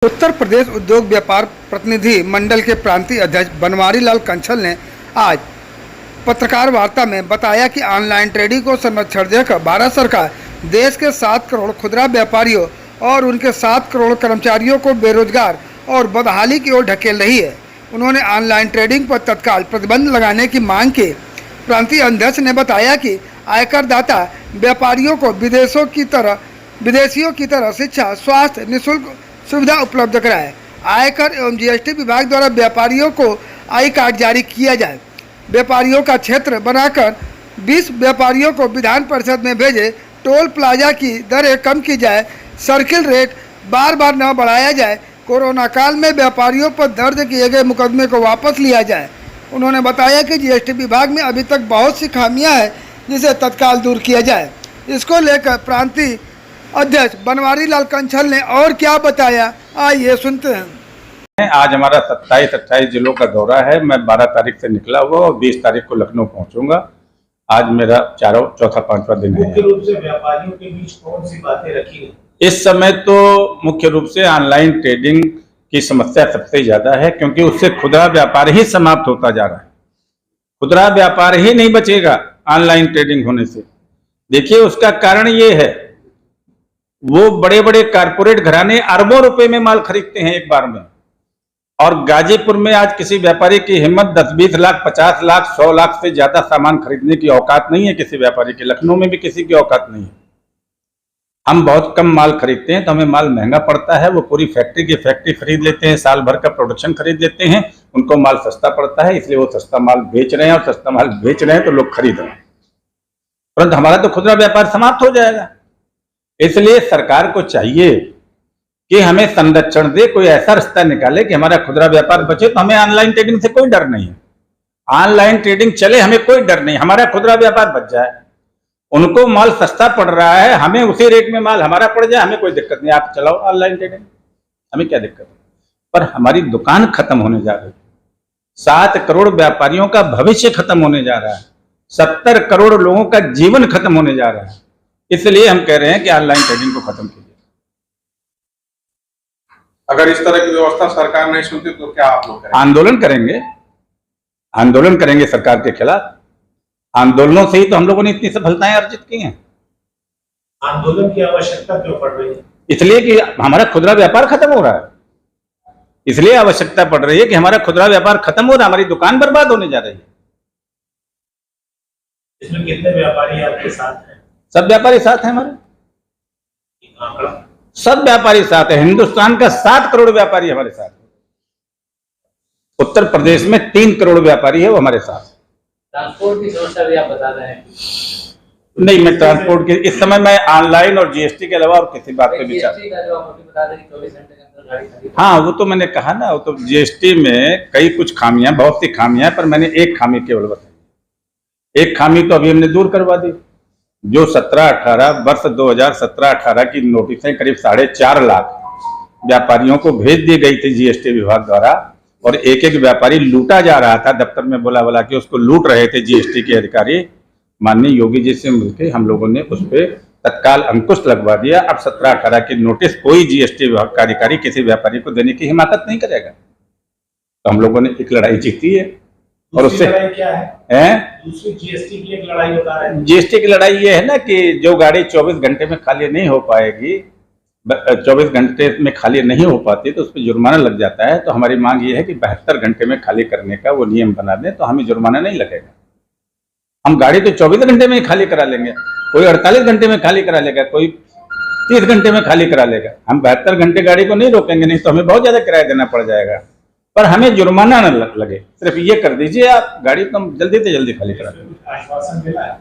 उत्तर प्रदेश उद्योग व्यापार प्रतिनिधि मंडल के प्रांतीय अध्यक्ष बनवारी लाल कंछल ने आज पत्रकार वार्ता में बताया कि ऑनलाइन ट्रेडिंग को संरक्षण देकर भारत सरकार देश के 7 करोड़ खुदरा व्यापारियों और उनके 7 करोड़ कर्मचारियों को बेरोजगार और बदहाली की ओर ढकेल रही है। उन्होंने ऑनलाइन ट्रेडिंग पर तत्काल प्रतिबंध लगाने की मांग की। प्रांतीय अध्यक्ष ने बताया कि आयकर दाता व्यापारियों को विदेशियों की तरह शिक्षा, स्वास्थ्य, निःशुल्क सुविधा उपलब्ध कराए। आयकर एवं जीएसटी विभाग द्वारा व्यापारियों को आई कार्ड जारी किया जाए। व्यापारियों का क्षेत्र बनाकर 20 व्यापारियों को विधान परिषद में भेजे। टोल प्लाजा की दरें कम की जाए। सर्किल रेट बार बार न बढ़ाया जाए। कोरोना काल में व्यापारियों पर दर्ज किए गए मुकदमे को वापस लिया जाए। उन्होंने बताया कि जीएसटी विभाग में अभी तक बहुत सी खामियां हैं जिसे तत्काल दूर किया जाए। इसको लेकर प्रांतीय अध्यक्ष बनवारी लाल कंछल ने और क्या बताया, आइए सुनते हैं। आज हमारा 27-28 जिलों का दौरा है। मैं 12 तारीख से निकला हुआ और 20 तारीख को लखनऊ पहुंचूंगा। आज मेरा चौथा 5वां दिन है। मुख्य रूप से व्यापारियों के बीच कौन सी बातें रखी गई? इस समय तो मुख्य रूप से ऑनलाइन ट्रेडिंग की समस्या सबसे ज्यादा है, क्योंकि उससे खुदरा व्यापार ही समाप्त होता जा रहा है। खुदरा व्यापार ही नहीं बचेगा ऑनलाइन ट्रेडिंग होने से। देखिए, उसका कारण ये है, वो बड़े बड़े कारपोरेट घराने अरबों रुपए में माल खरीदते हैं एक बार में, और गाजीपुर में आज किसी व्यापारी की हिम्मत 10-20 लाख, 50 लाख, 100 लाख से ज्यादा सामान खरीदने की औकात नहीं है किसी व्यापारी की। लखनऊ में भी किसी की औकात नहीं है। हम बहुत कम माल खरीदते हैं तो हमें माल महंगा पड़ता है। वो पूरी फैक्ट्री की फैक्ट्री खरीद लेते हैं, साल भर का प्रोडक्शन खरीद लेते हैं, उनको माल सस्ता पड़ता है, इसलिए वो सस्ता माल बेच रहे हैं, और सस्ता माल बेच रहे हैं तो लोग खरीद रहे हैं। परंतु हमारा तो खुदरा व्यापार समाप्त हो जाएगा। इसलिए सरकार को चाहिए कि हमें संरक्षण दे, कोई ऐसा रास्ता निकाले कि हमारा खुदरा व्यापार बचे। तो हमें ऑनलाइन ट्रेडिंग से कोई डर नहीं है। ऑनलाइन ट्रेडिंग चले, हमें कोई डर नहीं, हमारा खुदरा व्यापार बच जाए। उनको माल सस्ता पड़ रहा है, हमें उसी रेट में माल हमारा पड़ जाए, हमें कोई दिक्कत नहीं। आप चलाओ ऑनलाइन ट्रेडिंग, हमें क्या दिक्कत है। पर हमारी दुकान खत्म होने जा रही है। 7 करोड़ व्यापारियों का भविष्य खत्म होने जा रहा है। 70 करोड़ लोगों का जीवन खत्म होने जा रहा है। इसलिए हम कह रहे हैं कि ऑनलाइन ट्रेडिंग को खत्म कीजिए। अगर इस तरह की व्यवस्था सरकार नहीं सुनती तो क्या आप लोग करेंगे? आंदोलन करेंगे सरकार के खिलाफ। आंदोलनों से ही तो हम लोगों ने इतनी सफलताएं अर्जित की हैं। आंदोलन की आवश्यकता क्यों पड़ रही है? इसलिए कि हमारा खुदरा व्यापार खत्म हो रहा है। इसलिए आवश्यकता पड़ रही है कि हमारा खुदरा व्यापार खत्म हो रहा है, हमारी दुकान बर्बाद होने जा रही है। इसमें कितने व्यापारी आपके साथ हैं? सब व्यापारी साथ हैं हमारे, सब व्यापारी साथ है। हिंदुस्तान का 7 करोड़ व्यापारी हमारे साथ है। उत्तर प्रदेश में 3 करोड़ व्यापारी है, वो हमारे साथ। ट्रांसपोर्ट की समस्या भी आप बता रहे हैं? नहीं, मैं ट्रांसपोर्ट के इस समय मैं ऑनलाइन और जीएसटी के अलावा और किसी बात पे विचार। हाँ, वो तो मैंने कहा ना, वो तो जीएसटी में कई कुछ खामियां, बहुत सी खामियां, पर मैंने एक खामी केवल बताई। एक खामी तो अभी हमने दूर करवा दी। जो 17-18 वर्ष 2017-18 की नोटिसें करीब 4.5 लाख व्यापारियों को भेज दी गई थी जीएसटी विभाग द्वारा, और एक एक व्यापारी लूटा जा रहा था। दफ्तर में बुला के उसको लूट रहे थे जीएसटी के अधिकारी। माननीय योगी जी से मिलकर हम लोगों ने उस पर तत्काल अंकुश लगवा दिया। अब 17-18 की नोटिस कोई जीएसटी विभाग का अधिकारी किसी व्यापारी को देने की हिमाकत नहीं करेगा। तो हम लोगों ने एक लड़ाई जीती है। और उससे क्या है? दूसरी जीएसटी की एक लड़ाई बता रहे हैं। जीएसटी की लड़ाई ये है ना कि जो गाड़ी 24 घंटे में खाली नहीं हो पाएगी, 24 घंटे में खाली नहीं हो पाती तो उस पर जुर्माना लग जाता है। तो हमारी मांग ये है कि 72 घंटे में खाली करने का वो नियम बना दें, तो हमें जुर्माना नहीं लगेगा। हम गाड़ी तो 24 घंटे में खाली करा लेंगे, कोई 48 घंटे में खाली करा लेगा, कोई 30 घंटे में खाली करा लेगा। हम 72 घंटे गाड़ी को नहीं रोकेंगे, नहीं तो हमें बहुत ज्यादा किराया देना पड़ जाएगा। पर हमें जुर्माना न लगे, सिर्फ ये कर दीजिए आप गाड़ी को जल्दी से जल्दी खाली करा देंगे। आश्वासन मिला है?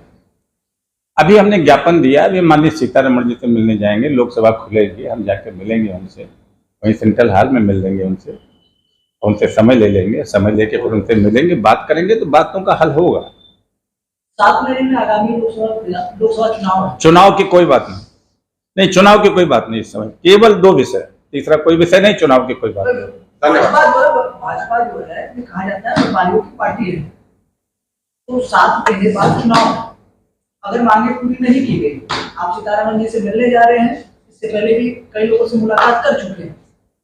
अभी हमने ज्ञापन दिया। अभी माननीय सीतारमण जी से मिलने जाएंगे, लोकसभा खुलेगी, हम जाकर मिलेंगे उनसे, वहीं सेंट्रल हॉल में मिल लेंगे उनसे समय ले लेंगे। समय लेके फिर उनसे मिलेंगे, बात करेंगे, तो बातों का हल होगा। 7 महीने में आगामी लोकसभा चुनाव की कोई बात नहीं, चुनाव की कोई बात नहीं। इस समय केवल 2 विषय, तीसरा कोई विषय नहीं, चुनाव की कोई बात नहीं। भाजपा जो है, कहा जाता है व्यापारियों की पार्टी है, तो 7 महीने बाद चुनाव, अगर मांगे पूरी नहीं की गई, आप सीतारमण जी से मिलने जा रहे हैं, इससे पहले भी कई लोगों से मुलाकात कर चुके हैं,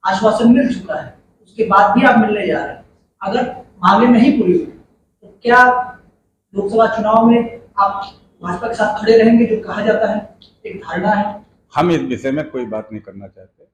आश्वासन मिल चुका है, उसके बाद भी आप मिलने जा रहे हैं। अगर मांगे नहीं पूरी हुई तो क्या लोकसभा चुनाव में आप भाजपा के साथ खड़े रहेंगे, जो कहा जाता है, एक धारणा है? हम इस विषय में कोई बात नहीं करना चाहते।